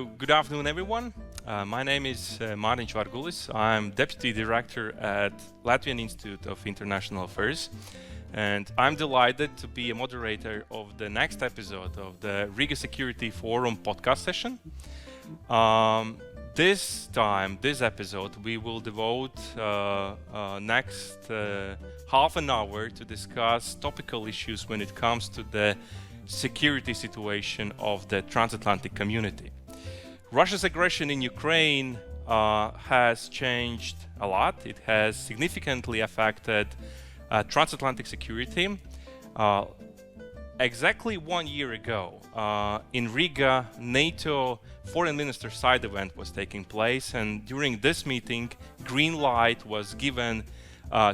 So, good afternoon, everyone. My name is Mārtiņš Vargulis. I'm Deputy Director at Latvian Institute of International Affairs, and I'm delighted to be a moderator of the next episode of the Riga Security Forum podcast session. This episode, we will devote next half an hour to discuss topical issues when it comes to the security situation of the transatlantic community. Russia's aggression in Ukraine has changed a lot. It has significantly affected transatlantic security. Exactly 1 year ago, in Riga, NATO Foreign Minister side event was taking place, and during this meeting, green light was given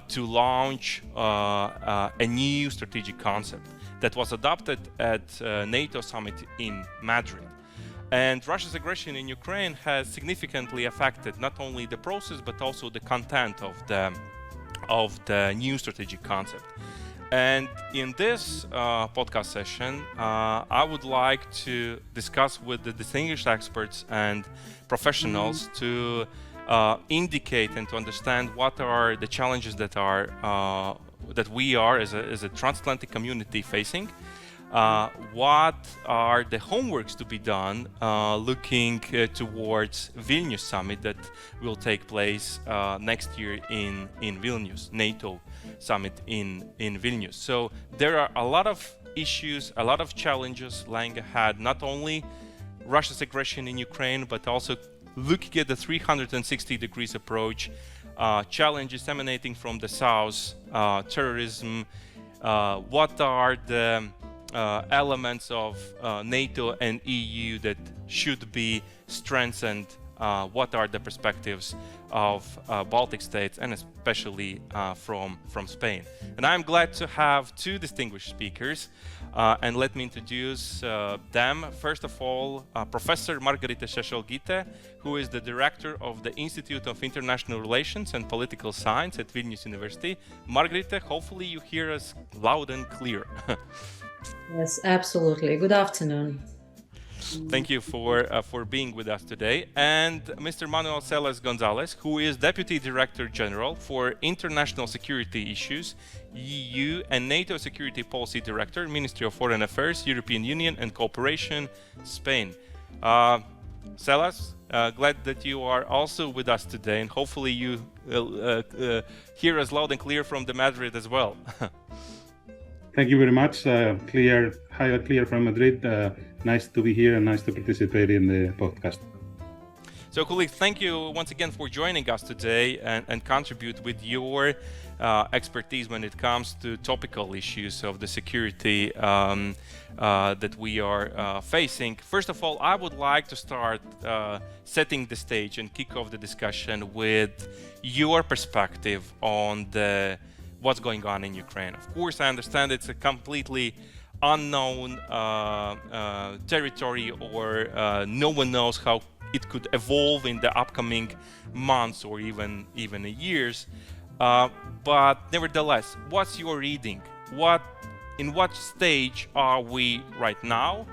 to launch a new strategic concept that was adopted at NATO summit in Madrid. And Russia's aggression in Ukraine has significantly affected not only the process but also the content of the new strategic concept. And in this podcast session, I would like to discuss with the distinguished experts and professionals to indicate and to understand what are the challenges that we are as a transatlantic community facing. What are the homeworks to be done looking towards Vilnius summit that will take place next year in Vilnius, NATO summit in Vilnius. So there are a lot of issues, a lot of challenges lying ahead, not only Russia's aggression in Ukraine, but also looking at the 360 degrees approach, challenges emanating from the south, terrorism, what are the elements of NATO and EU that should be strengthened, what are the perspectives of Baltic states and especially from Spain. And I'm glad to have two distinguished speakers, and let me introduce them. First of all, Professor Margarita Šešelgytė, who is the director of the Institute of International Relations and Political Science at Vilnius University. Margarita, hopefully you hear us loud and clear. Yes, absolutely. Good afternoon. Thank you for being with us today. And Mr. Manuel Selas González, who is Deputy Director General for International Security Issues, EU and NATO Security Policy Director, Ministry of Foreign Affairs, European Union and Cooperation, Spain. Selas, glad that you are also with us today, and hopefully you hear us loud and clear from the Madrid as well. Thank you very much. Clear from Madrid. Nice to be here and nice to participate in the podcast. So, colleagues, thank you once again for joining us today and contribute with your expertise when it comes to topical issues of the security that we are facing. First of all, I would like to start setting the stage and kick off the discussion with your perspective on what's going on in Ukraine. Of course, I understand it's a completely unknown territory, or no one knows how it could evolve in the upcoming months or even years. But nevertheless, what's your reading? In what stage are we right now?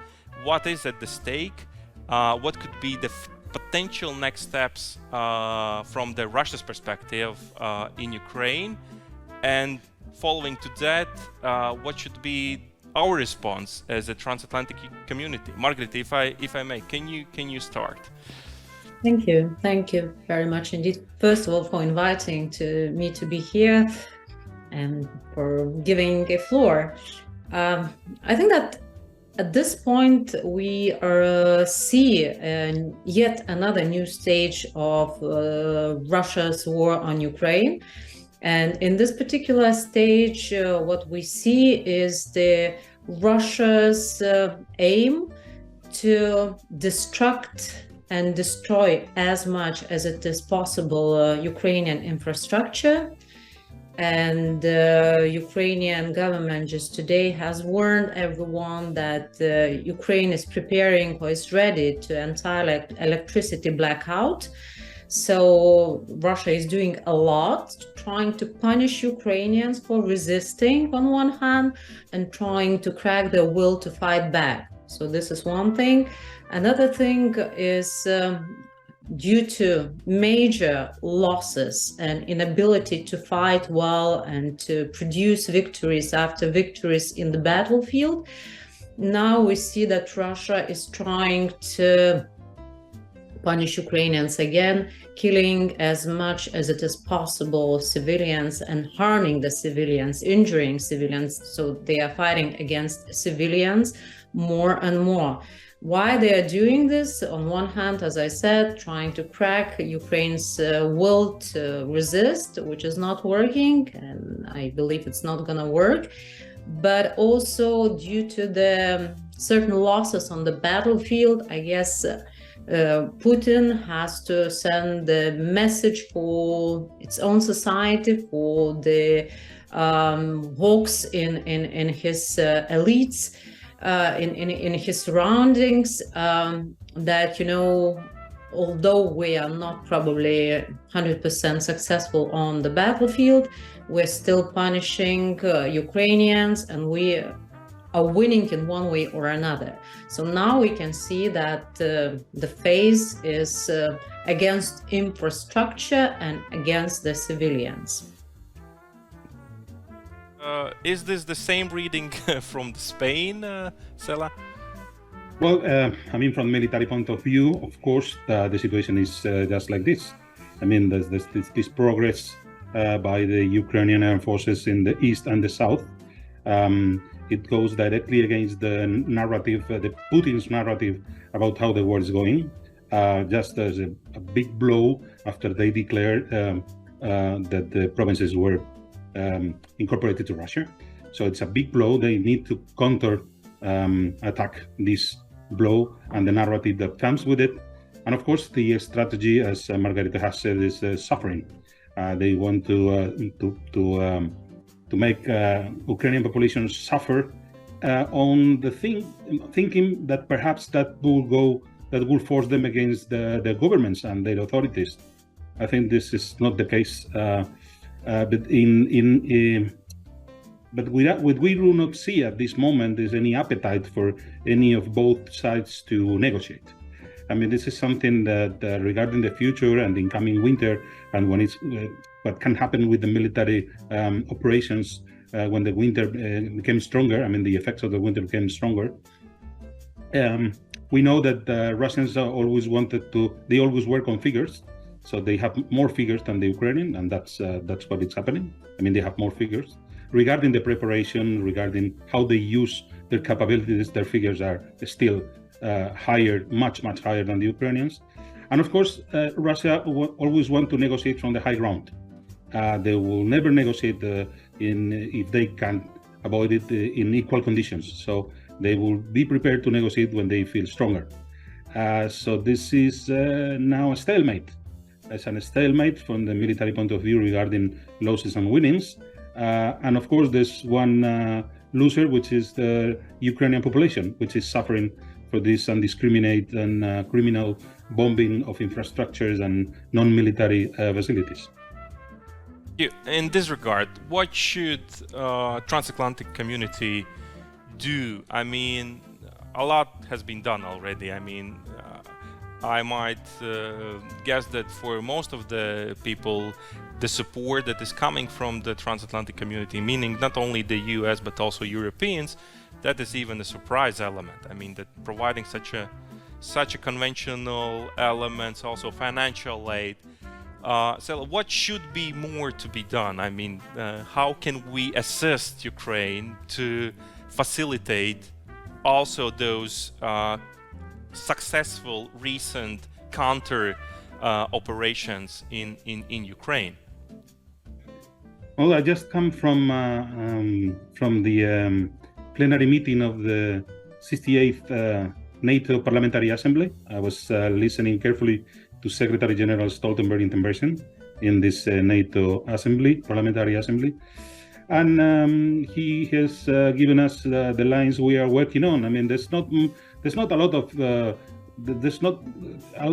What is at the stake? What could be the potential next steps from the Russia's perspective in Ukraine? And following to that, what should be our response as a transatlantic community? Margarita, if I may, can you start? Thank you very much indeed. First of all, for inviting me to be here and for giving a floor. I think that at this point we see yet another new stage of Russia's war on Ukraine. And in this particular stage, what we see is Russia's aim to destruct and destroy as much as it is possible Ukrainian infrastructure. And the Ukrainian government just today has warned everyone that Ukraine is preparing or is ready to entire electricity blackout. So Russia is doing a lot, trying to punish Ukrainians for resisting on one hand and trying to crack their will to fight back So this is one thing. Another thing is due to major losses and inability to fight well and to produce victories after victories in the battlefield, now we see that Russia is trying to punish Ukrainians again, killing as much as it is possible civilians and harming the civilians, injuring civilians. So they are fighting against civilians more and more. Why they are doing this? On one hand, as I said, trying to crack Ukraine's will to resist, which is not working, and I believe it's not going to work. But also due to the certain losses on the battlefield, I guess Putin has to send the message for its own society, for the hawks in his elites, in his surroundings, that, you know, although we are not probably 100% successful on the battlefield, we're still punishing Ukrainians, and we are winning in one way or another. So now we can see that the phase is against infrastructure and against the civilians. Is this the same reading from Spain, Sela? Well, I mean, from military point of view, of course, the situation is just like this. I mean, there's this progress by the Ukrainian armed forces in the east and the south. It goes directly against the narrative, the Putin's narrative about how the war is going. Just as a big blow after they declared that the provinces were incorporated to Russia. So it's a big blow. They need to counter attack this blow and the narrative that comes with it. And of course, the strategy, as Margarita has said, is suffering. They want to make Ukrainian population suffer on the thinking that perhaps that will force them against the governments and their authorities. I think this is not the case. But what we do not see at this moment is any appetite for any of both sides to negotiate. I mean, this is something that regarding the future and the incoming winter, and when it's what can happen with the military operations when the winter became stronger. I mean, the effects of the winter became stronger. We know that the Russians always they always work on figures. So they have more figures than the Ukrainian, and that's what is happening. I mean, they have more figures. Regarding the preparation, regarding how they use their capabilities, their figures are still higher, much higher than the Ukrainians. And of course, Russia always want to negotiate from the high ground. They will never negotiate if they can avoid it in equal conditions. So they will be prepared to negotiate when they feel stronger. So this is now a stalemate. It's a stalemate from the military point of view regarding losses and winnings. And of course, there's one loser, which is the Ukrainian population, which is suffering for this indiscriminate and criminal bombing of infrastructures and non-military facilities. In this regard, what should transatlantic community do? I mean, a lot has been done already. I mean, I might guess that for most of the people, the support that is coming from the transatlantic community, meaning not only the US but also Europeans, that is even a surprise element. I mean, that providing such a conventional elements, also financial aid. So what should be more to be done? I mean, how can we assist Ukraine to facilitate also those successful recent counter operations in Ukraine? Well, I just come from the plenary meeting of the 68th NATO Parliamentary Assembly. I was listening carefully to Secretary General Stoltenberg intervention in this NATO Parliamentary Assembly. And he has given us the lines we are working on. I mean, there's not a lot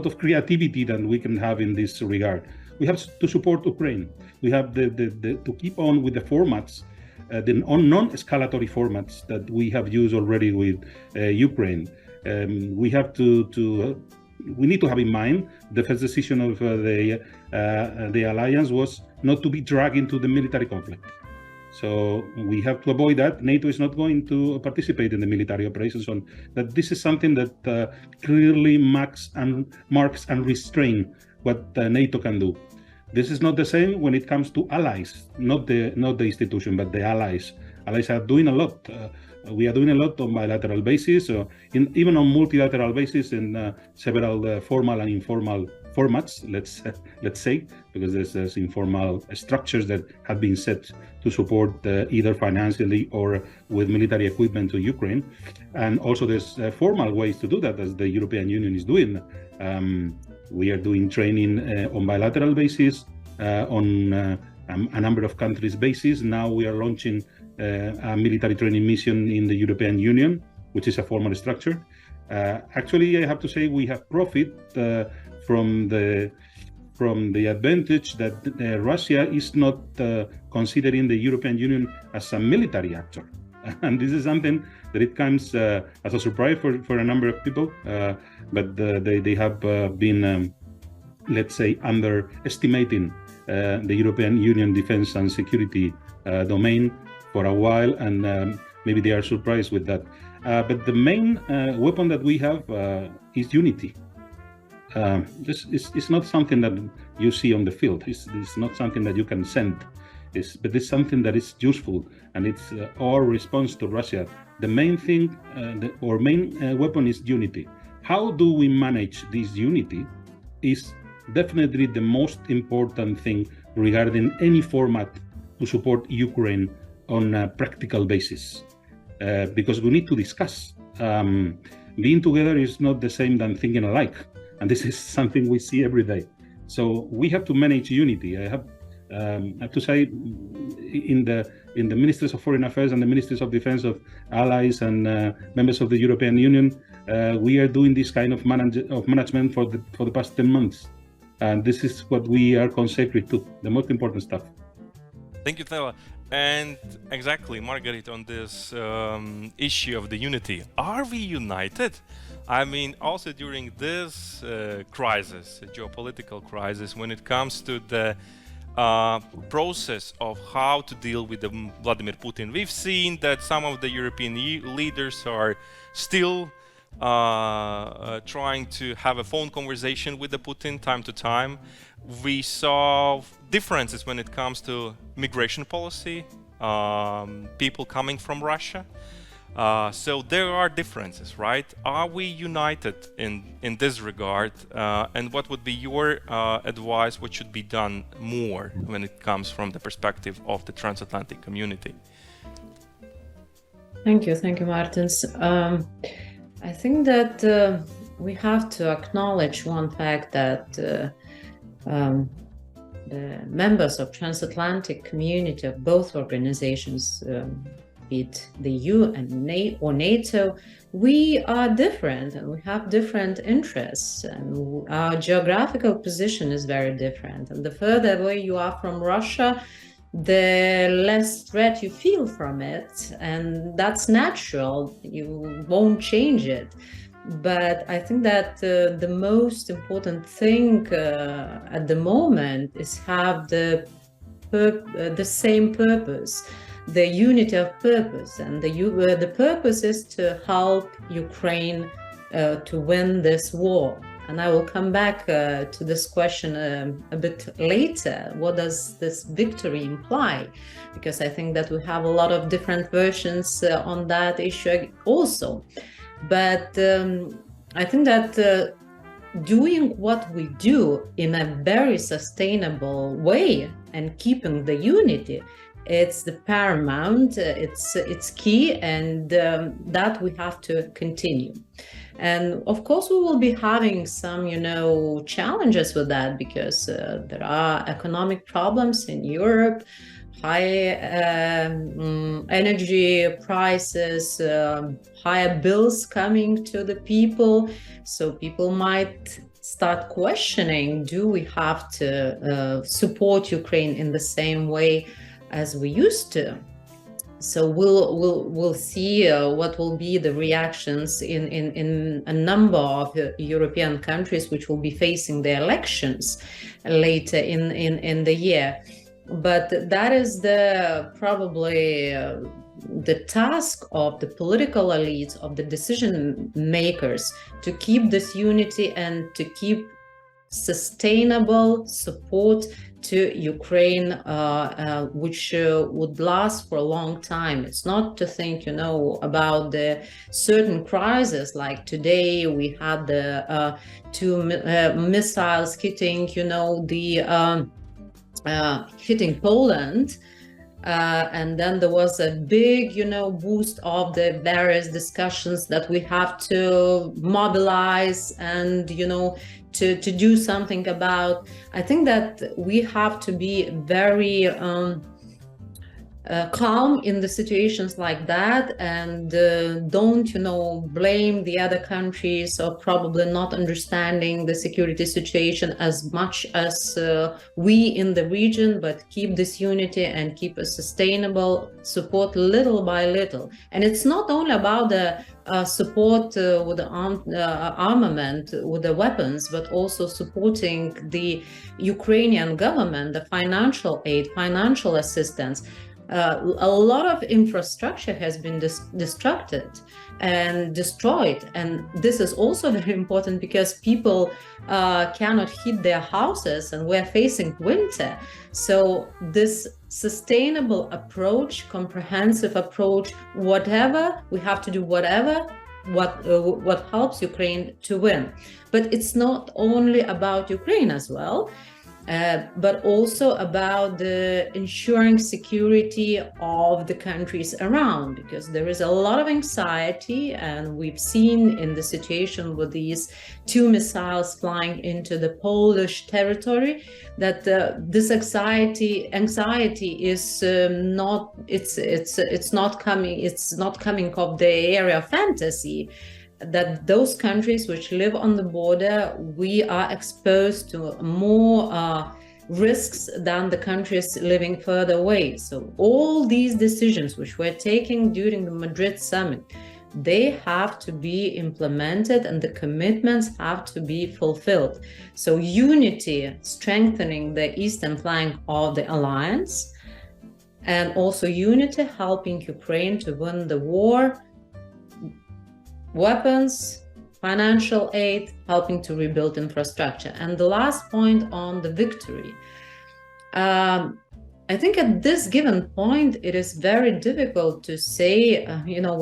of creativity that we can have in this regard. We have to support Ukraine. We have to keep on with the formats the non-escalatory formats that we have used already with Ukraine. We need to have in mind the first decision of the alliance was not to be dragged into the military conflict. So we have to avoid that. NATO is not going to participate in the military operations. On that, this is something that clearly marks and restrains what NATO can do. This is not the same when it comes to allies, not the institution, but the allies. Allies are doing a lot. We are doing a lot on bilateral basis, even on multilateral basis in several formal and informal formats, let's say, because there's informal structures that have been set to support either financially or with military equipment to Ukraine. And also there's formal ways to do that, as the European Union is doing. We are doing training on bilateral basis, on a number of countries basis. Now we are launching a military training mission in the European Union, which is a formal structure. Actually, I have to say we have profited from the advantage that Russia is not considering the European Union as a military actor. And this is something that it comes as a surprise for a number of people, but they have been, let's say, underestimating the European Union defense and security domain for a while, and maybe they are surprised with that. But the main weapon that we have is unity. It's not something that you see on the field. It's not something that you can send. But it's something that is useful, and it's our response to Russia. The main thing, our main weapon is unity. How do we manage this unity is definitely the most important thing regarding any format to support Ukraine on a practical basis, because we need to discuss. Being together is not the same than thinking alike, and this is something we see every day. So we have to manage unity. I have to say, in the ministers of foreign affairs and the ministers of defense of allies and members of the European Union, we are doing this kind of management for the past 10 months, and this is what we are consecrated to, the most important stuff. Thank you, Tela. And exactly, Margarita, on this issue of the unity, are we united? I mean, also during this crisis, geopolitical crisis, when it comes to the process of how to deal with Vladimir Putin, we've seen that some of the European leaders are still trying to have a phone conversation with the Putin time to time. We saw differences when it comes to migration policy, people coming from Russia. So there are differences, right? Are we united in this regard? And what would be your advice? What should be done more when it comes from the perspective of the transatlantic community? Thank you, Mārtiņš. I think that we have to acknowledge one fact that the members of transatlantic community of both organizations, be it the EU or NATO, we are different and we have different interests, and our geographical position is very different. And the further away you are from Russia, the less threat you feel from it, and that's natural. You won't change it. But I think that the most important thing at the moment is have the same purpose, the unity of purpose, and the purpose is to help Ukraine to win this war. And I will come back to this question a bit later. What does this victory imply? Because I think that we have a lot of different versions on that issue also. But I think that doing what we do in a very sustainable way and keeping the unity, it's the paramount, it's key, and that we have to continue. And of course, we will be having some, challenges with that, because there are economic problems in Europe, high energy prices, higher bills coming to the people. So people might start questioning, do we have to support Ukraine in the same way as we used to? So we'll see what will be the reactions in a number of European countries which will be facing the elections later in the year. But that is probably the task of the political elites, of the decision makers, to keep this unity and to keep sustainable support to Ukraine, which would last for a long time. It's not to think, about the certain crises, like today we had the two missiles hitting, hitting Poland. And then there was a big, boost of the various discussions that we have to mobilize and, to do something about. I think that we have to be very calm in the situations like that, and don't, blame the other countries or probably not understanding the security situation as much as we in the region, but keep this unity and keep a sustainable support little by little. And it's not only about the support with the armament, with the weapons, but also supporting the Ukrainian government, the financial aid, financial assistance. A lot of infrastructure has been destructed and destroyed, and this is also very important because people cannot heat their houses and we're facing winter. So this sustainable approach, comprehensive approach, whatever we have to do, whatever what helps Ukraine to win. But it's not only about Ukraine as well, but also about the ensuring security of the countries around, because there is a lot of anxiety, and we've seen in the situation with these two missiles flying into the Polish territory that this anxiety is not coming of the area of fantasy. That those countries which live on the border, we are exposed to more risks than the countries living further away. So all these decisions which were taken during the Madrid summit, they have to be implemented and the commitments have to be fulfilled. So unity, strengthening the eastern flank of the alliance, and also unity helping Ukraine to win the war, weapons, financial aid, helping to rebuild infrastructure. And the last point on the victory. I think at this given point, it is very difficult to say,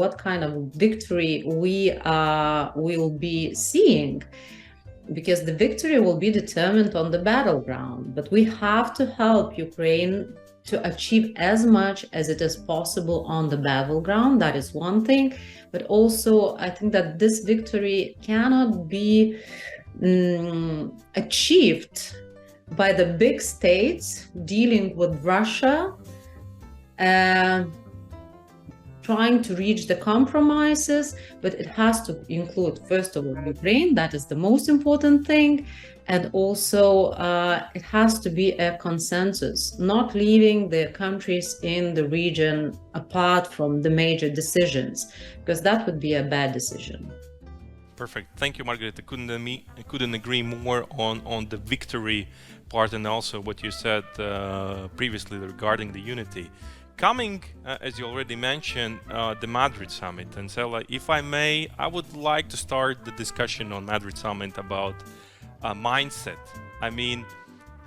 what kind of victory we will be seeing, because the victory will be determined on the battleground. But we have to help Ukraine to achieve as much as it is possible on the battleground. That is one thing. But also, I think that this victory cannot be achieved by the big states dealing with Russia, trying to reach the compromises, but it has to include, first of all, Ukraine. That is the most important thing. And also, it has to be a consensus, not leaving the countries in the region apart from the major decisions, because that would be a bad decision. Perfect. Thank you, Margarita. I couldn't agree more on the victory part, and also what you said previously regarding the unity. Coming, as you already mentioned, the Madrid summit. And Sela, if I may, I would like to start the discussion on Madrid summit about mindset. I mean,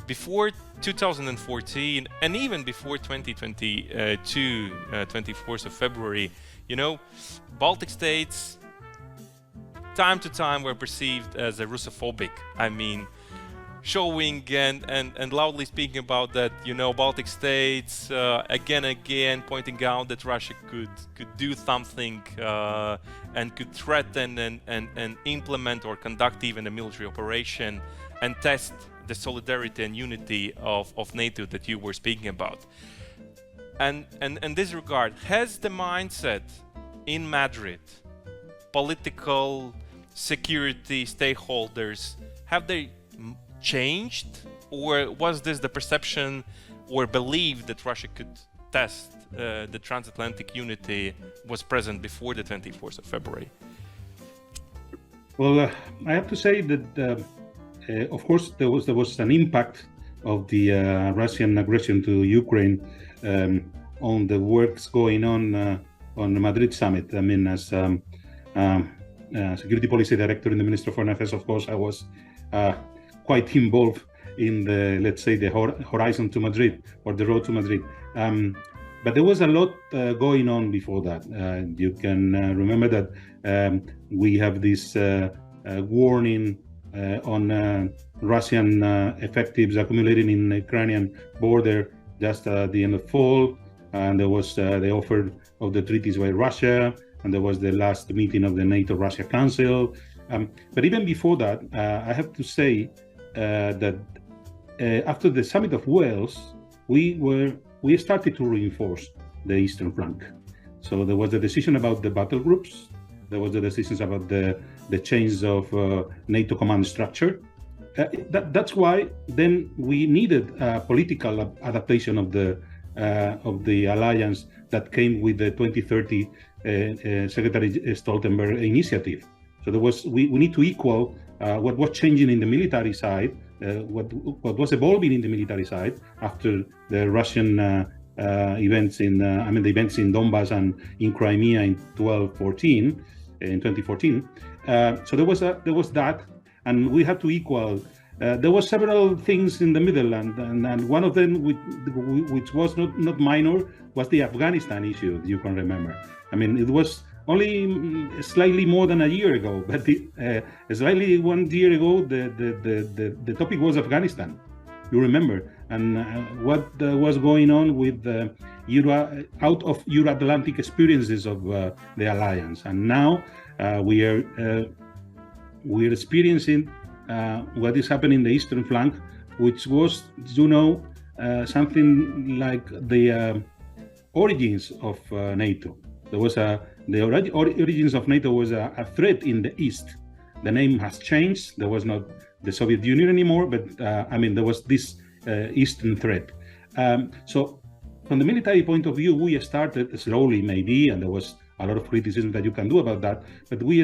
before 2014 and even before 2022, 24th of February, Baltic states time to time were perceived as a Russophobic. I mean, showing and loudly speaking about that, Baltic states again pointing out that Russia could do something and could threaten and implement or conduct even a military operation and test the solidarity and unity of NATO that you were speaking about. And in this regard, has the mindset in Madrid, political security stakeholders, have they changed, or was this the perception or belief that Russia could test the transatlantic unity was present before the 24th of February? Well, I have to say that, of course, there was an impact of the Russian aggression to Ukraine on the works going on the Madrid summit. I mean, as security policy director in the Ministry of Foreign Affairs, of course, I was quite involved in the, let's say, the horizon to Madrid, or the road to Madrid. But there was a lot going on before that. You can remember that we have this warning on Russian effectives accumulating in the Ukrainian border just at the end of fall. And there was the offer of the treaties by Russia, and there was the last meeting of the NATO-Russia Council. But even before that, I have to say that after the summit of Wales, we started to reinforce the eastern flank. So there was the decision about the battle groups. There was the decisions about the change of NATO command structure. That's why then we needed a political adaptation of the alliance that came with the 2030 Secretary Stoltenberg initiative. So there was we need to equal what was changing in the military side, what was evolving in the military side after the Russian events in the events in Donbass and in Crimea in 2014. So there was that, and we had to equal. There were several things in the middle, and one of them, which was not minor, was the Afghanistan issue. You can remember. I mean, it was only slightly more than a year ago, but slightly 1 year ago, the topic was Afghanistan. You remember, and what was going on with out of Euro-Atlantic experiences of the alliance, and now we're experiencing what is happening in the eastern flank, which was, something like the origins of NATO. There was the origins of NATO was a threat in the east. The name has changed. There was not the Soviet Union anymore, but there was this eastern threat. So from the military point of view, we started slowly, maybe, and there was a lot of criticism that you can do about that, but we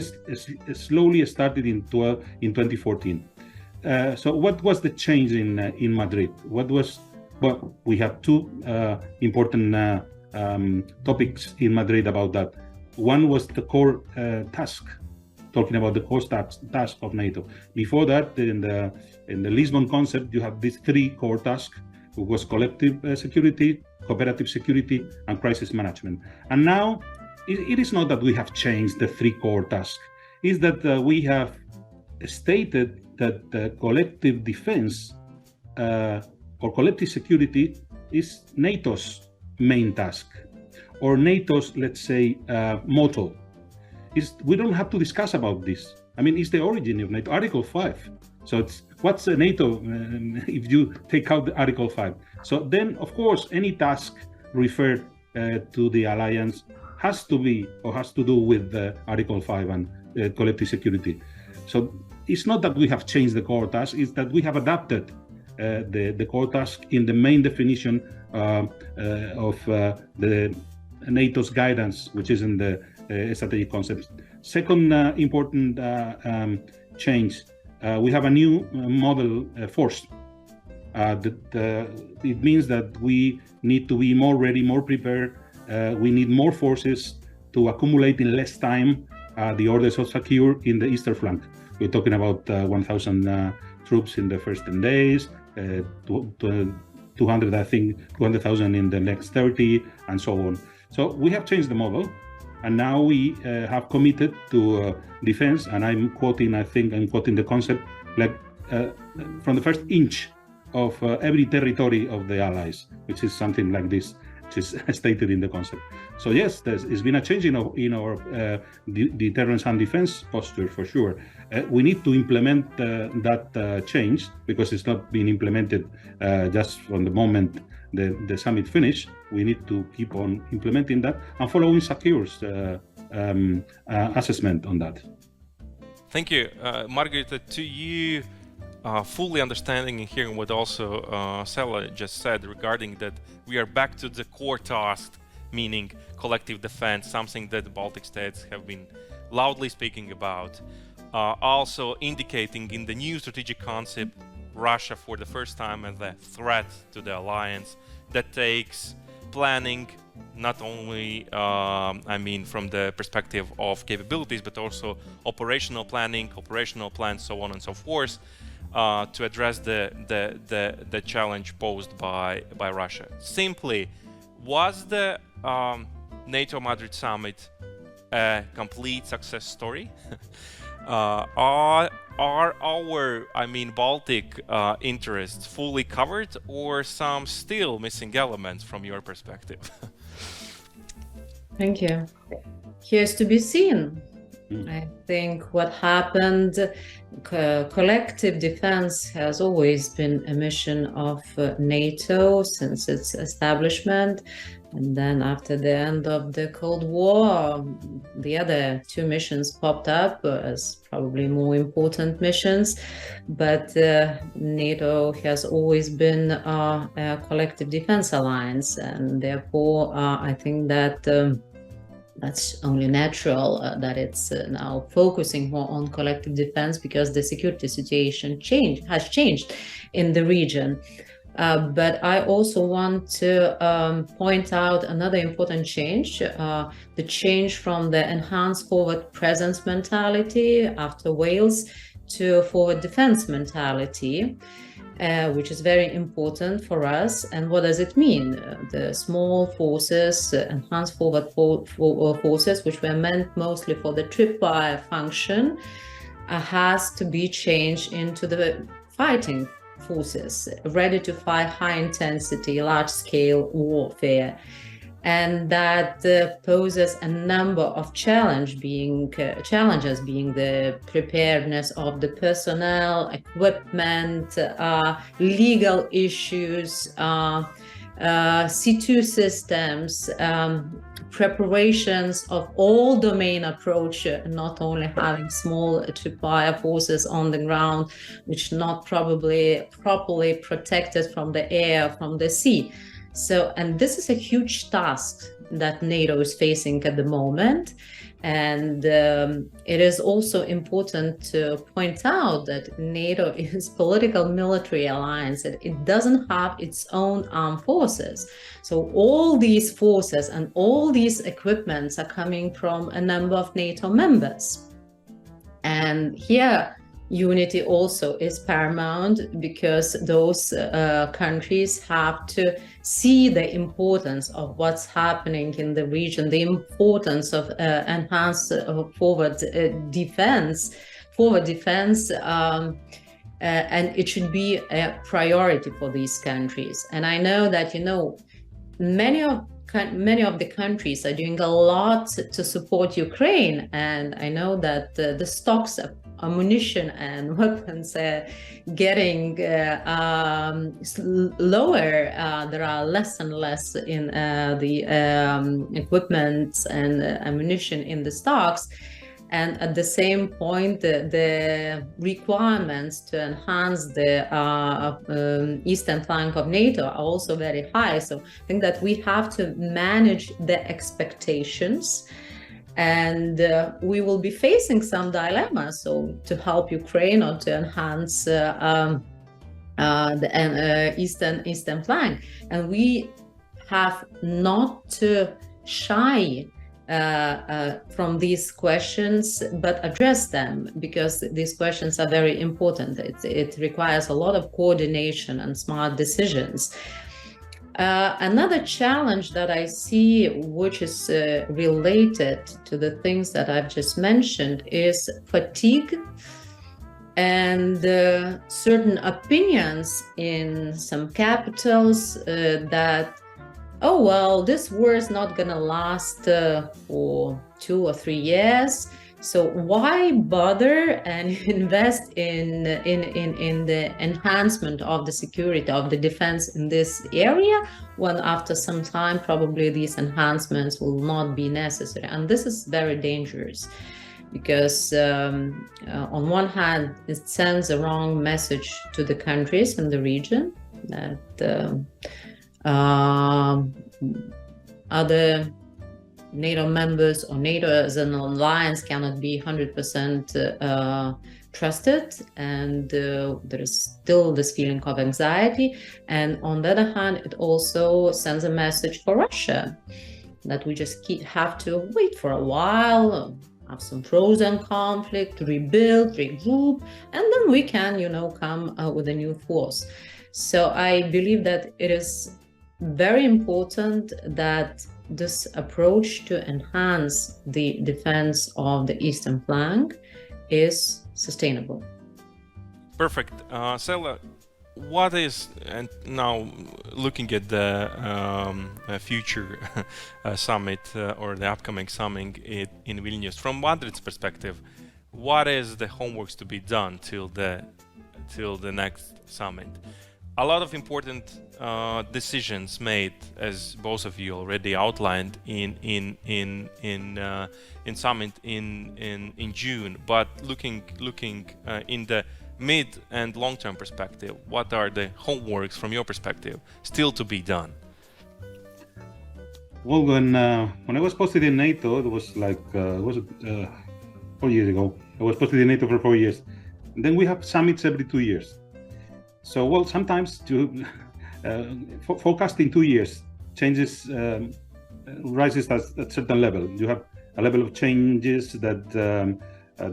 slowly started in 2014. So what was the change in Madrid? Well, we have two important topics in Madrid about that. One was the core task, talking about the core task of NATO. Before that, in the Lisbon concept, you have these three core tasks, which was collective security, cooperative security, and crisis management. And now, it is not that we have changed the three core tasks. It's that we have stated that collective defense or collective security is NATO's main task, or NATO's, let's say, motto. We don't have to discuss about this. I mean, it's the origin of NATO, Article 5. So what's NATO if you take out the Article 5? So then, of course, any task referred to the alliance has to do with Article 5 and collective security. So it's not that we have changed the core task, it's that we have adapted the core task in the main definition of the NATO's guidance, which is in the strategic concepts. Second important change, we have a new model force. It means that we need to be more ready, more prepared. We need more forces to accumulate in less time the orders of secure in the eastern flank. We're talking about 1,000 troops in the first 10 days, 200,000 in the next 30, and so on. So we have changed the model, and now we have committed to defense, and I'm quoting the concept, like from the first inch of every territory of the allies, which is something like this, which is stated in the concept. So yes, it's been a change in our deterrence and defense posture, for sure. We need to implement that change, because it's not being implemented just from the moment the summit finished. We need to keep on implementing that and following Sakiur's assessment on that. Thank you. Margarita, to you, fully understanding and hearing what also Sela just said regarding that we are back to the core task meaning collective defense, something that the Baltic states have been loudly speaking about. Also indicating in the new strategic concept Russia for the first time as a threat to the alliance that takes planning not only from the perspective of capabilities, but also operational planning, operational plans, so on and so forth, to address the challenge posed by Russia. Simply, was the NATO Madrid summit a complete success story? Are our Baltic interests fully covered, or some still missing elements from your perspective? Thank you. Here's to be seen. I think what happened, collective defense has always been a mission of NATO since its establishment. And then after the end of the Cold War, the other two missions popped up as probably more important missions. But NATO has always been a collective defense alliance. And therefore, I think that that's only natural that it's now focusing more on collective defense, because the security situation has changed in the region. But I also want to point out another important change, the change from the enhanced forward presence mentality after Wales to forward defense mentality, which is very important for us. And what does it mean? The small forces, enhanced forward forces, which were meant mostly for the tripwire function, has to be changed into the fighting forces, ready to fight high-intensity, large-scale warfare. And that poses a number of challenges, being the preparedness of the personnel, equipment, legal issues, C2 systems, preparations of all domain approach, not only having small tripwire forces on the ground, which not probably properly protected from the air, from the sea. So, and this is a huge task that NATO is facing at the moment. And it is also important to point out that NATO is political military alliance. It doesn't have its own armed forces. So all these forces and all these equipments are coming from a number of NATO members. And here, unity also is paramount, because those countries have to see the importance of what's happening in the region, the importance of enhanced forward defense, and it should be a priority for these countries. And I know that, many of the countries are doing a lot to support Ukraine, and I know that the stocks of ammunition and weapons are getting lower. There are less and less in the equipment and ammunition in the stocks. And at the same point, the requirements to enhance the eastern flank of NATO are also very high. So I think that we have to manage the expectations, and we will be facing some dilemmas. So to help Ukraine or to enhance the eastern flank, and we have not to shy from these questions, but address them, because these questions are very important. It requires a lot of coordination and smart decisions. Another challenge that I see, which is related to the things that I've just mentioned, is fatigue and certain opinions in some capitals that, oh, well, this war is not going to last for 2 or 3 years. So why bother and invest in the enhancement of the security of the defense in this area, when after some time probably these enhancements will not be necessary? And this is very dangerous, because on one hand, it sends a wrong message to the countries in the region that other NATO members or NATO as an alliance cannot be 100% trusted, and there is still this feeling of anxiety. And on the other hand, it also sends a message for Russia that we just have to wait for a while, have some frozen conflict, rebuild, regroup, and then we can, come with a new force. So I believe that it is very important that this approach to enhance the defense of the eastern flank is sustainable. Perfect. Sela, what is, and now looking at the future summit or the upcoming summit in Vilnius, from Madrid's perspective, what is the homework to be done till the next summit? A lot of important decisions made, as both of you already outlined in summit in June. But looking in the mid and long-term perspective, what are the homeworks from your perspective still to be done? Well, when I was posted in NATO, it was like 4 years ago. I was posted in NATO for 4 years. And then we have summits every 2 years. So, well, sometimes to forecasting 2 years changes, rises at certain level. You have a level of changes that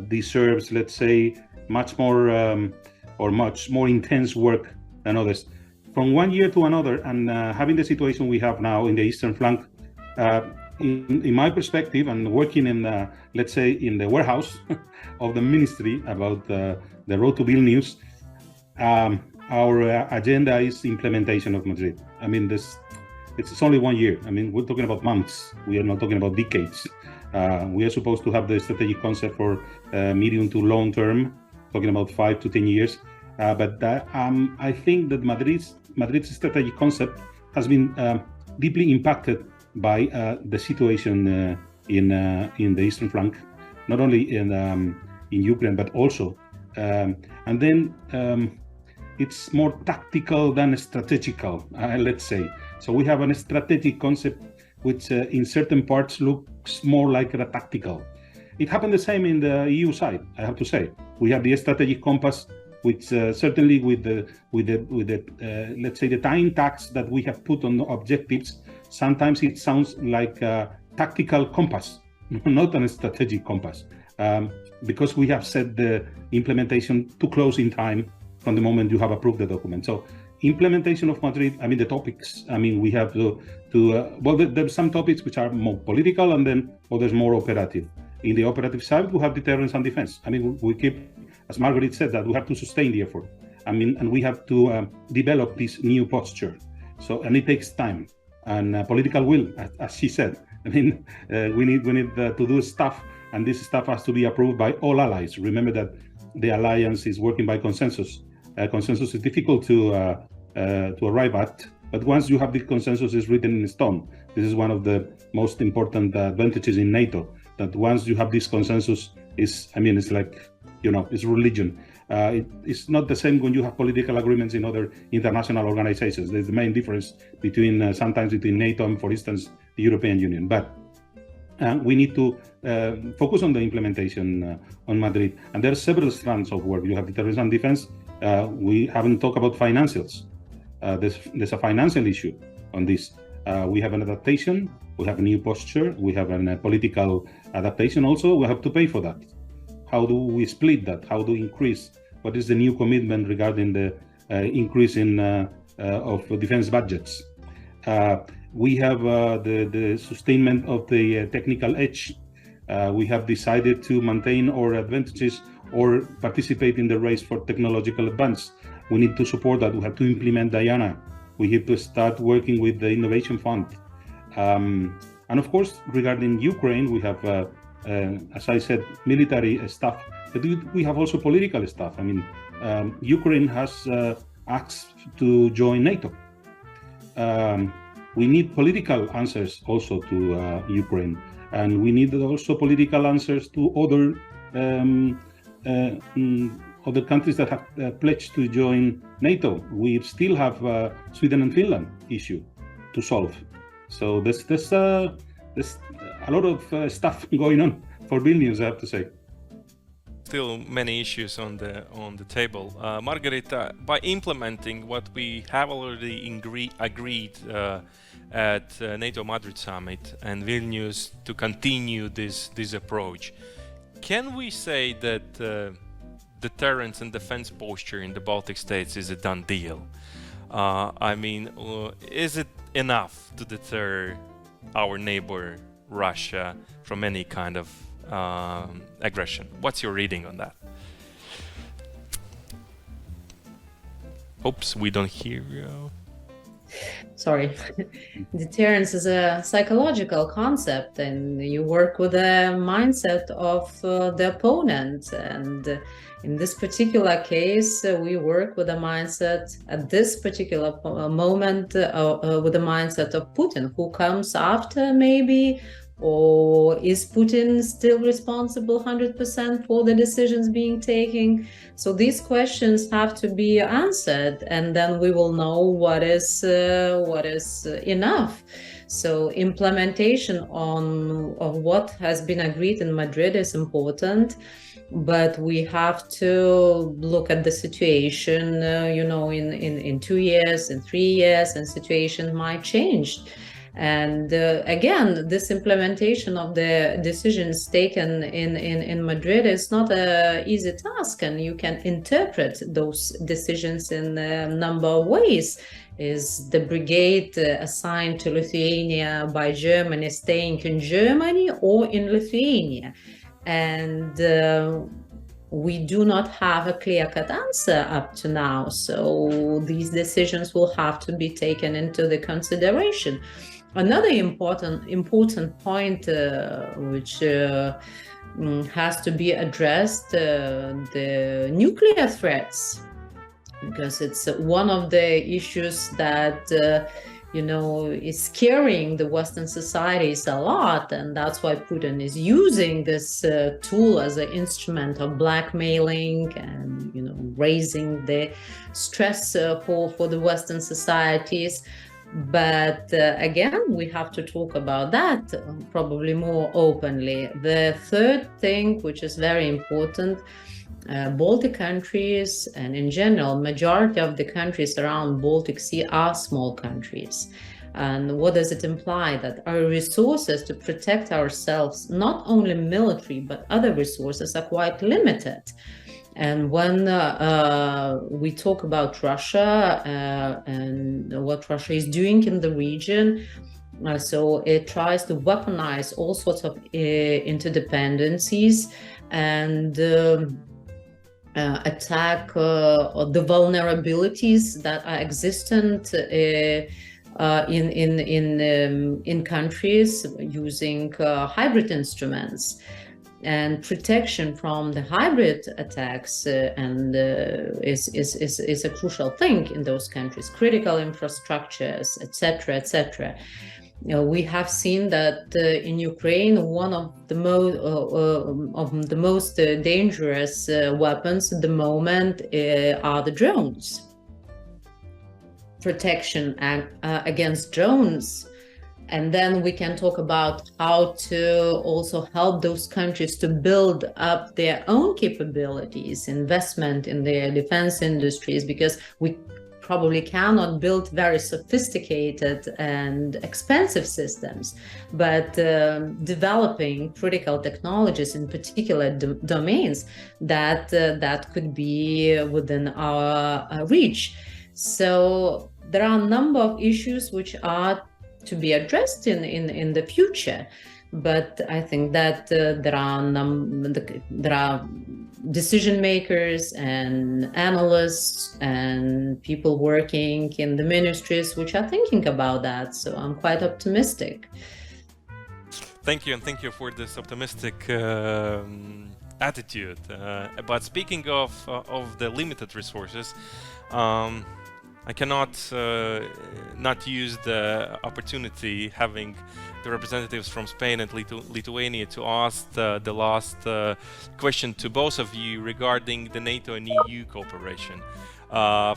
deserves, let's say, much more intense work than others. From 1 year to another, and having the situation we have now in the eastern flank, in my perspective, and working in, let's say, in the warehouse of the ministry about the road to Vilnius, our agenda is implementation of Madrid. I mean, it's only 1 year. I mean, we're talking about months. We are not talking about decades. We are supposed to have the strategic concept for medium to long term, talking about 5 to 10 years. But I think that Madrid's strategic concept has been deeply impacted by the situation in the eastern flank, not only in Ukraine, but also. And then it's more tactical than strategical, let's say. So we have a strategic concept which in certain parts looks more like a tactical. It happened the same in the EU side, I have to say. We have the strategic compass, which certainly with the let's say the time tax that we have put on the objectives, sometimes it sounds like a tactical compass, not a strategic compass, because we have set the implementation too close in time from the moment you have approved the document. So implementation of Madrid, I mean, the topics, I mean, we have well, there's some topics which are more political and then others more operative. In the operative side, we have deterrence and defense. I mean, we keep, as Margaret said, that we have to sustain the effort. I mean, and we have to develop this new posture. So, and it takes time and political will, as she said. I mean, we need to do stuff, and this stuff has to be approved by all allies. Remember that the alliance is working by consensus. Consensus is difficult to arrive at, but once you have the consensus, is written in stone. This is one of the most important advantages in NATO. That once you have this consensus, I mean, it's like, it's religion. It's not the same when you have political agreements in other international organizations. There's the main difference between sometimes between NATO and, for instance, the European Union. But we need to focus on the implementation on Madrid. And there are several strands of work. You have deterrence and defense. We haven't talked about financials. There's a financial issue on this. We have an adaptation, we have a new posture, we have a political adaptation also. We have to pay for that. How do we split that? How do we increase? What is the new commitment regarding the increase in of defense budgets? We have the sustainment of the technical edge. We have decided to maintain our advantages or participate in the race for technological advance. We need to support that. We have to implement Diana. We have to start working with the Innovation Fund. And of course, regarding Ukraine, we have, as I said, military stuff, but we have also political stuff. I mean, Ukraine has asked to join NATO. We need political answers also to Ukraine, and we need also political answers to other countries that have pledged to join NATO. We still have Sweden and Finland issue to solve. So there's a lot of stuff going on for Vilnius, I have to say. Still many issues on the table. Margarita, by implementing what we have already agreed at NATO Madrid summit and Vilnius to continue this approach, can we say that deterrence and defense posture in the Baltic states is a done deal? I mean, is it enough to deter our neighbor Russia from any kind of aggression? What's your reading on that? Oops, we don't hear you. Sorry. Deterrence is a psychological concept, and you work with the mindset of the opponent. And in this particular case, we work with a mindset at this particular moment with the mindset of Putin, who comes after maybe. Or is Putin still responsible 100% for the decisions being taken? So these questions have to be answered, and then we will know what is enough. So implementation of what has been agreed in Madrid is important, but we have to look at the situation, in 2 years, in 3 years, and situation might change. And again, this implementation of the decisions taken in Madrid is not an easy task, and you can interpret those decisions in a number of ways. Is the brigade assigned to Lithuania by Germany staying in Germany or in Lithuania? And we do not have a clear-cut answer up to now, so these decisions will have to be taken into the consideration. Another important point which has to be addressed, the nuclear threats, because it's one of the issues that is scaring the Western societies a lot, and that's why Putin is using this tool as an instrument of blackmailing and raising the stress for the Western societies. But again, we have to talk about that probably more openly. The third thing, which is very important, Baltic countries, and in general, majority of the countries around Baltic Sea are small countries. And what does it imply? That our resources to protect ourselves, not only military, but other resources, are quite limited. And when we talk about Russia and what Russia is doing in the region, so it tries to weaponize all sorts of interdependencies and attack the vulnerabilities that are existent in countries using hybrid instruments. And protection from the hybrid attacks is a crucial thing in those countries. Critical infrastructures, etc., etc. We have seen that in Ukraine, one of the most dangerous weapons at the moment are the drones. Protection against drones. And then we can talk about how to also help those countries to build up their own capabilities, investment in their defense industries, because we probably cannot build very sophisticated and expensive systems, but developing critical technologies in particular domains that could be within our reach. So there are a number of issues which are to be addressed in the future, but I think that there are decision makers and analysts and people working in the ministries which are thinking about that. So I'm quite optimistic. Thank you, and thank you for this optimistic attitude. But speaking of the limited resources, I cannot not use the opportunity having the representatives from Spain and Lithuania to ask the last question to both of you regarding the NATO and EU cooperation.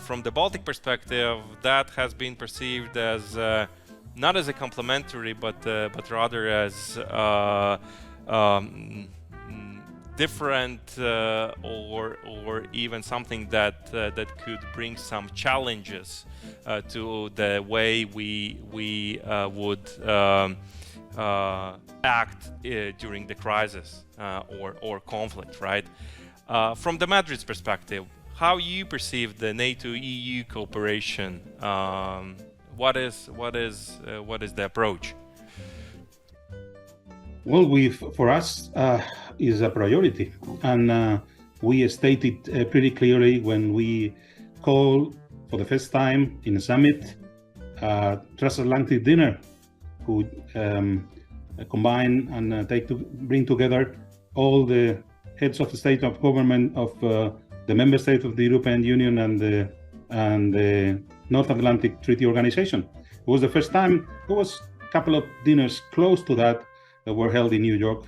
From the Baltic perspective, that has been perceived as not as a complementary, but rather as different or even something that could bring some challenges to the way we would act during the crisis or conflict, right? From the Madrid's perspective, how you perceive the NATO-EU cooperation? What is the approach? Well, for us is a priority, and we stated pretty clearly when we called for the first time in a summit, Transatlantic dinner, who combine and bring together all the heads of the state of government of the member states of the European Union and the North Atlantic Treaty Organization. It was the first time. There was a couple of dinners close to that were held in New York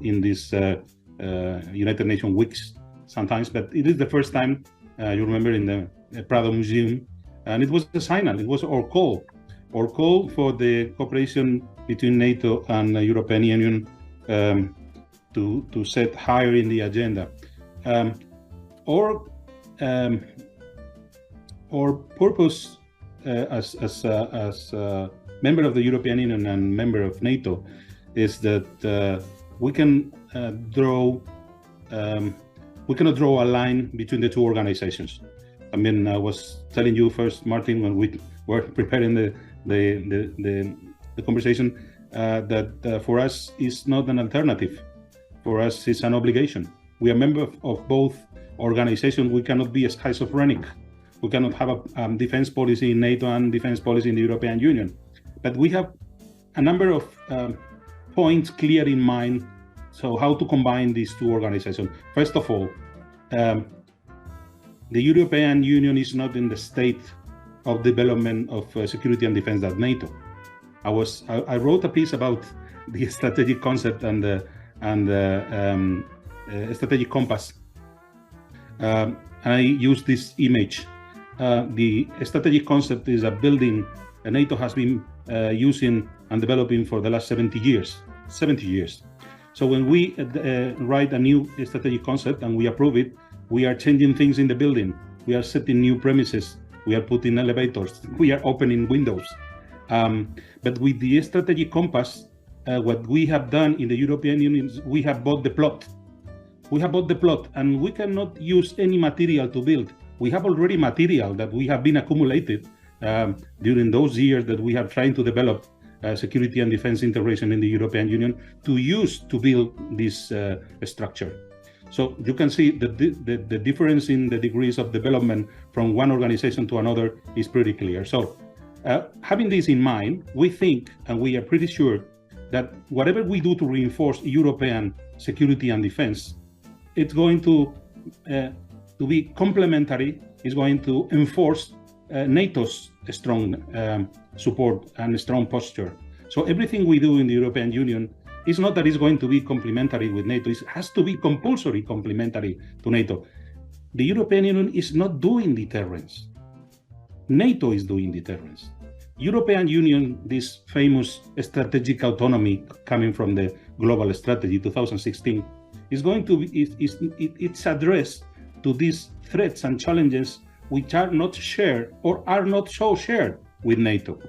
in these United Nations weeks sometimes, but it is the first time, you remember, in the Prado Museum, and it was the signal. It was our call for the cooperation between NATO and the European Union to set higher in the agenda. Our purpose as member of the European Union and member of NATO is that we cannot draw a line between the two organizations. I mean, I was telling you first, Mārtiņ, when we were preparing the conversation, that for us is not an alternative. For us, it's an obligation. We are members of both organizations. We cannot be schizophrenic. We cannot have a defense policy in NATO and defense policy in the European Union. But we have a number of points clear in mind. So how to combine these two organizations? First of all, the European Union is not in the state of development of security and defense that NATO. I wrote a piece about the strategic concept and the strategic compass. I use this image. The strategic concept is a building NATO has been using and developing for the last 70 years. 70 years. So when we write a new strategic concept and we approve it, we are changing things in the building. We are setting new premises. We are putting elevators. We are opening windows. But with the strategic compass, what we have done in the European Union is we have bought the plot. We have bought the plot, and we cannot use any material to build. We have already material that we have been accumulated during those years that we have tried to develop security and defense integration in the European Union to use to build this structure. So you can see that the difference in the degrees of development from one organization to another is pretty clear. So having this in mind, we think, and we are pretty sure, that whatever we do to reinforce European security and defense, it's going to be complementary, is going to enforce NATO's strong support and strong posture. So everything we do in the European Union is not that it's going to be complementary with NATO, it has to be compulsory complementary to NATO. The European Union is not doing deterrence. NATO is doing deterrence. European Union, this famous strategic autonomy coming from the global strategy 2016, is going to be, it's addressed to these threats and challenges which are not shared or are not so shared with NATO.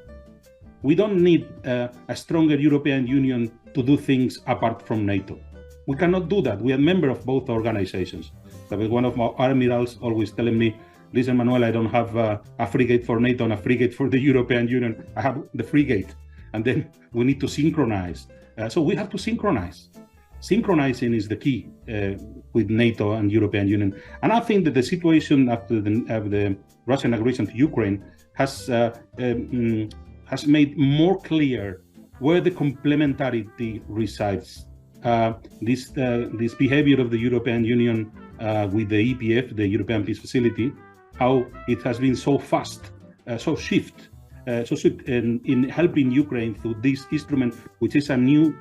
We don't need a stronger European Union to do things apart from NATO. We cannot do that. We are a member of both organizations. That was one of my admirals always telling me, listen, Manuel, I don't have a frigate for NATO and a frigate for the European Union. I have the frigate. And then we need to synchronize. So we have to synchronize. Synchronizing is the key with NATO and European Union. And I think that the situation after the Russian aggression to Ukraine has made more clear where the complementarity resides. This behavior of the European Union with the EPF, the European Peace Facility, how it has been so fast, so swift in helping Ukraine through this instrument, which is a new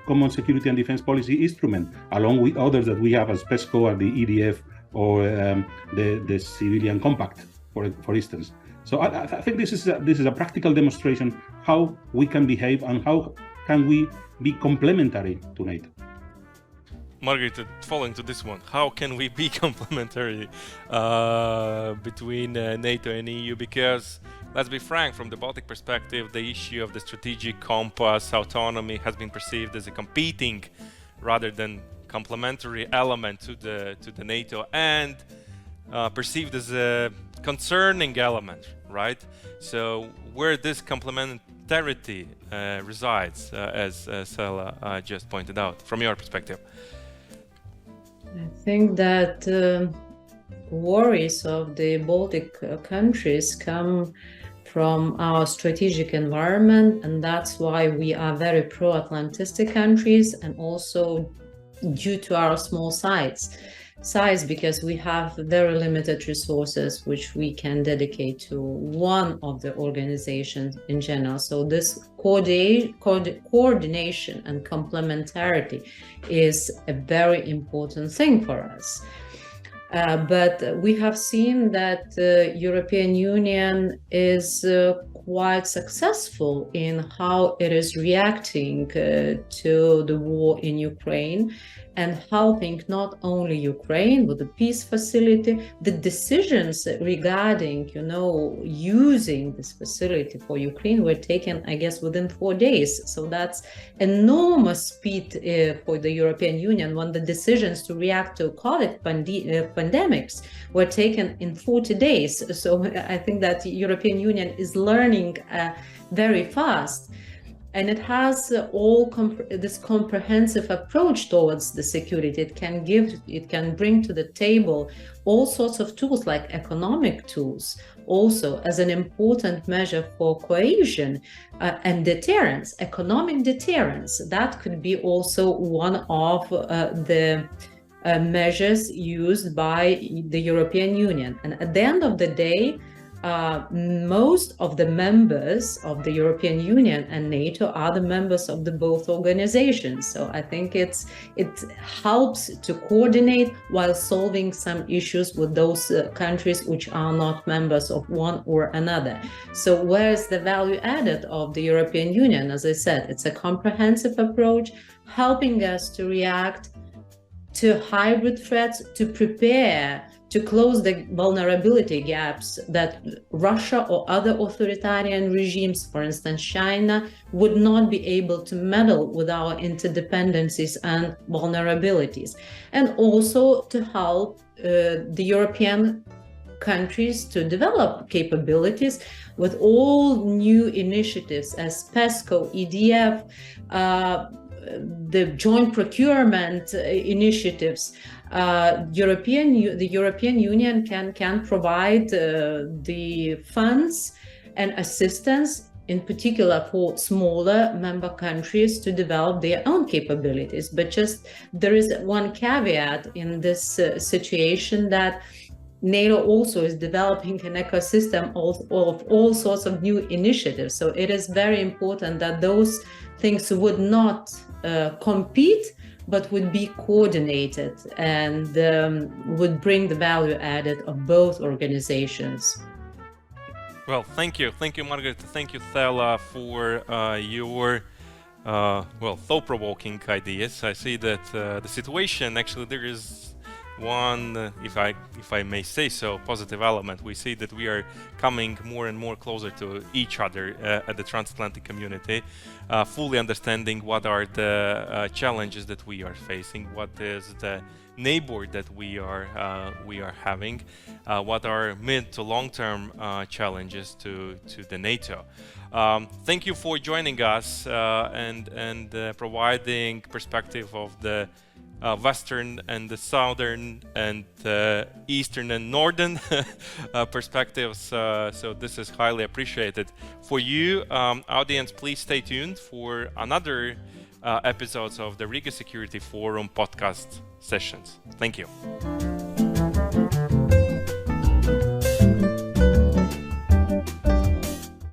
common security and defense policy instrument, along with others that we have as PESCO and the EDF or the Civilian Compact, for instance. So I think this is a practical demonstration how we can behave and how can we be complementary to NATO. Margarita, following to this one, how can we be complementary between NATO and EU? Because let's be frank, from the Baltic perspective, the issue of the strategic compass, autonomy has been perceived as a competing rather than complementary element to the NATO, and perceived as a concerning element, right? So where this complementarity resides, as Sela just pointed out, from your perspective? I think that worries of the Baltic countries come from our strategic environment, and that's why we are very pro-Atlantistic countries, and also due to our small size, because we have very limited resources which we can dedicate to one of the organizations in general. So this coordination and complementarity is a very important thing for us. But we have seen that the European Union is quite successful in how it is reacting to the war in Ukraine, and helping not only Ukraine with the peace facility. The decisions regarding, using this facility for Ukraine were taken, I guess, within 4 days. So that's enormous speed for the European Union, when the decisions to react to COVID pandemics were taken in 40 days. So I think that the European Union is learning very fast. And it has this comprehensive approach towards the security. It can bring to the table all sorts of tools, like economic tools, also as an important measure for cohesion and deterrence, economic deterrence. That could be also one of the measures used by the European Union. And at the end of the day, most of the members of the European Union and NATO are the members of the both organizations. So I think it helps to coordinate while solving some issues with those countries which are not members of one or another. So where is the value added of the European Union? As I said, it's a comprehensive approach, helping us to react to hybrid threats, to prepare to close the vulnerability gaps that Russia or other authoritarian regimes, for instance China, would not be able to meddle with our interdependencies and vulnerabilities, and also to help the European countries to develop capabilities with all new initiatives as PESCO, EDF, the joint procurement initiatives. The European Union can provide the funds and assistance, in particular for smaller member countries, to develop their own capabilities. But just there is one caveat in this situation, that NATO also is developing an ecosystem of all sorts of new initiatives. So it is very important that those things would not compete, but would be coordinated and would bring the value added of both organizations. Well, thank you, Margarita. Thank you, Sela, for your thought-provoking ideas. I see that the situation, actually, there is one, if I may say so, positive element. We see that we are coming more and more closer to each other at the transatlantic community, fully understanding what are the challenges that we are facing, what is the neighbor that we are having, what are mid to long-term challenges to the NATO. Thank you for joining us and providing perspective of the Western and the Southern and Eastern and Northern perspectives. So this is highly appreciated. For you, audience, please stay tuned for another episodes of the Riga Security Forum podcast sessions. Thank you.